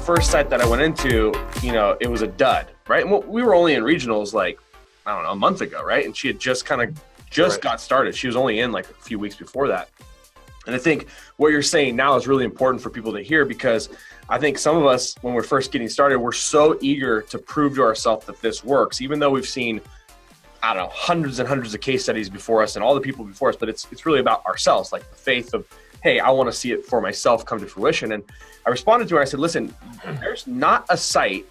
first site that I went into, it was a dud, right? And we were only in regionals like, I don't know, a month ago, right? And she had just got started. She was only in like a few weeks before that. And I think what you're saying now is really important for people to hear, because I think some of us, when we're first getting started, we're so eager to prove to ourselves that this works, even though we've seen, I don't know, hundreds and hundreds of case studies before us and all the people before us, but it's really about ourselves, like the faith of, hey, I want to see it for myself come to fruition. And I responded to her, I said, listen, there's not a site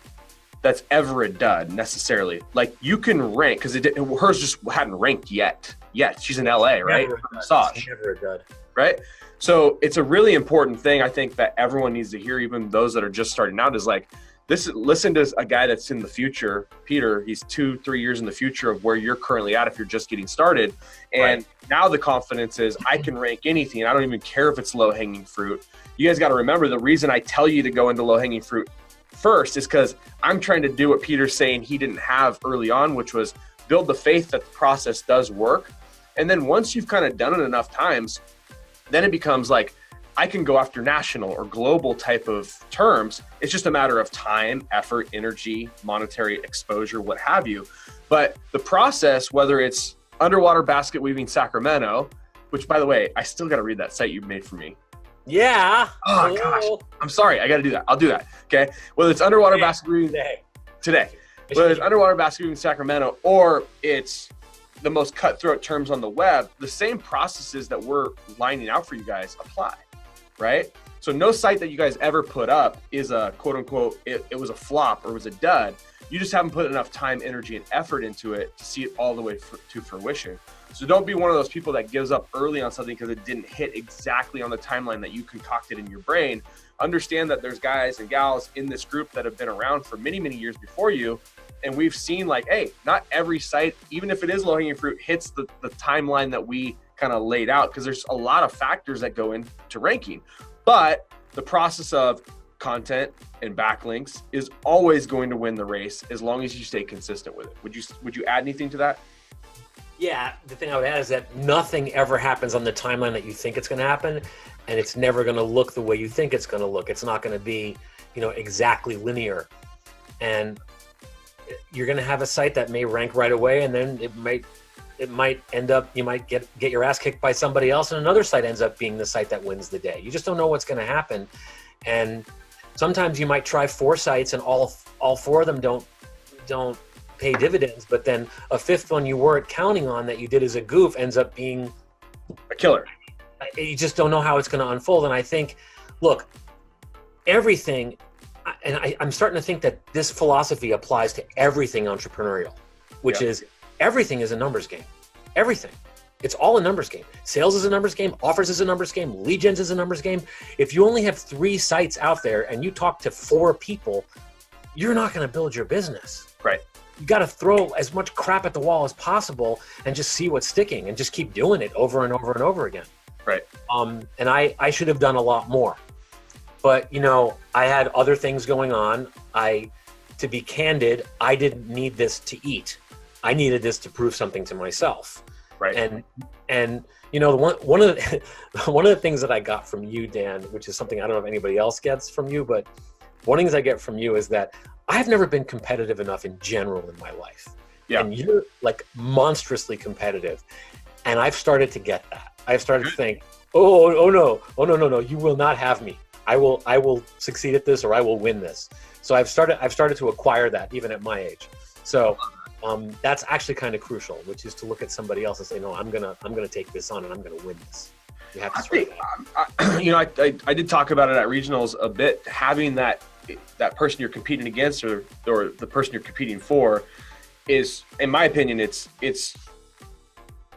that's ever a dud necessarily. Like, you can rank, because hers just hadn't ranked yet. She's in LA, right? Massage. Never a dud. Right? So it's a really important thing, I think, that everyone needs to hear, even those that are just starting out, is like, listen to a guy that's in the future, Peter. He's 2-3 years in the future of where you're currently at if you're just getting started. And now the confidence is, I can rank anything. I don't even care if it's low-hanging fruit. You guys got to remember, the reason I tell you to go into low-hanging fruit first is because I'm trying to do what Peter's saying he didn't have early on, which was build the faith that the process does work. And then once you've kind of done it enough times, then it becomes like, I can go after national or global type of terms. It's just a matter of time, effort, energy, monetary exposure, what have you. But the process, whether it's underwater basket weaving Sacramento, which, by the way, I still got to read that site you made for me. Yeah. Oh, gosh. I'm sorry. I got to do that. I'll do that. Okay. Whether it's underwater basket weaving today, whether it's underwater basket weaving Sacramento, or it's the most cutthroat terms on the web, the same processes that we're lining out for you guys apply, right? So no site that you guys ever put up is a quote unquote, it was a flop or was a dud. You just haven't put enough time, energy, and effort into it to see it all the way to fruition. So don't be one of those people that gives up early on something because it didn't hit exactly on the timeline that you concocted in your brain. Understand that there's guys and gals in this group that have been around for many, many years before you. And we've seen, like, hey, not every site, even if it is low-hanging fruit, hits the timeline that we kind of laid out, because there's a lot of factors that go into ranking. But the process of content and backlinks is always going to win the race as long as you stay consistent with it. Would you add anything to that? Yeah, the thing I would add is that nothing ever happens on the timeline that you think it's going to happen, and it's never going to look the way you think it's going to look. It's not going to be, exactly linear. And you're going to have a site that may rank right away, and then it might end up, you might get your ass kicked by somebody else, and another site ends up being the site that wins the day. You just don't know what's going to happen. And sometimes you might try 4 sites and all 4 of them don't pay dividends, but then a 5th one you weren't counting on that you did as a goof ends up being a killer. You just don't know how it's going to unfold. And I think, look, everything, and I'm starting to think that this philosophy applies to everything entrepreneurial, which is everything is a numbers game. Everything. It's all a numbers game. Sales is a numbers game. Offers is a numbers game. Lead gens is a numbers game. If you only have 3 sites out there and you talk to 4 people, you're not going to build your business. Right. You got to throw as much crap at the wall as possible and just see what's sticking and just keep doing it over and over and over again. Right. And I should have done a lot more. But, I had other things going on. To be candid, I didn't need this to eat. I needed this to prove something to myself. Right. And one of the things that I got from you, Dan, which is something I don't know if anybody else gets from you, but one of the things I get from you is that I've never been competitive enough in general in my life. Yeah. And you're like monstrously competitive. And I've started to get that. I've started to think, oh no, you will not have me. I will succeed at this, or I will win this. So I've started to acquire that even at my age. So that's actually kind of crucial, which is to look at somebody else and say, no, I'm gonna take this on and I'm gonna win this. You have to I did talk about it at regionals a bit. Having that person you're competing against or the person you're competing for is, in my opinion, it's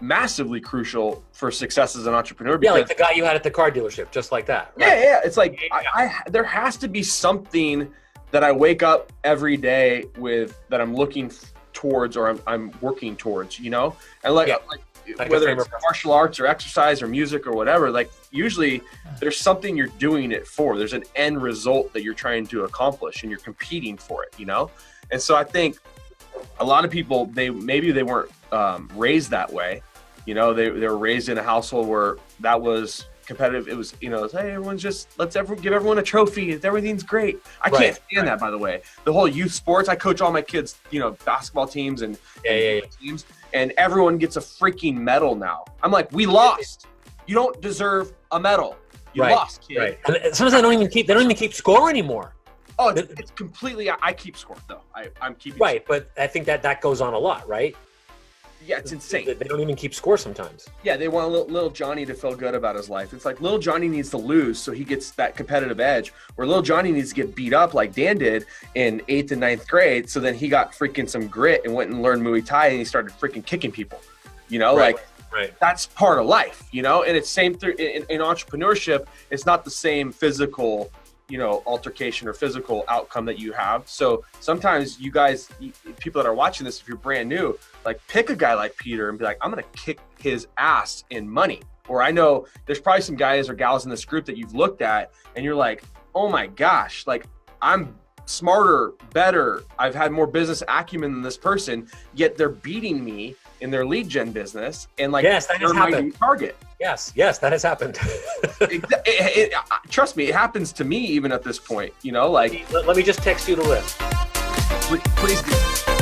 massively crucial for success as an entrepreneur. Because, like the guy you had at the car dealership, just like that. Right? Yeah. It's like there has to be something that I wake up every day with that I'm looking towards or I'm working towards, and like whether it's martial arts or exercise or music or whatever, like usually there's something you're doing it for. There's an end result that you're trying to accomplish and you're competing for it, And so I think a lot of people, they weren't raised that way. They were raised in a household where that was competitive. It was, it's, hey, everyone's just, give everyone a trophy. Everything's great. I Right, can't stand that, by the way. The whole youth sports, I coach all my kids, basketball teams and teams, and everyone gets a freaking medal now. I'm like, we lost. You don't deserve a medal. You lost, kid. Right. And sometimes they don't even keep score anymore. Oh, it's completely, I keep score though. I'm keeping Right, score. But I think that goes on a lot, right? Yeah, it's insane. They don't even keep score sometimes. Yeah, they want little Johnny to feel good about his life. It's like little Johnny needs to lose so he gets that competitive edge, where little Johnny needs to get beat up like Dan did in 8th and 9th grade. So then he got freaking some grit and went and learned Muay Thai and he started freaking kicking people. Right. That's part of life, and it's same through in entrepreneurship. It's not the same physical, altercation or physical outcome that you have. So sometimes you guys, people that are watching this, if you're brand new, like pick a guy like Peter and be like, I'm going to kick his ass in money. Or I know there's probably some guys or gals in this group that you've looked at and you're like, oh my gosh, like I'm smarter, better. I've had more business acumen than this person, yet they're beating me in their lead gen business. And like, yes, that has happened. Target. Yes, that has happened. Trust me, it happens to me even at this point, Let me just text you the list. Please do.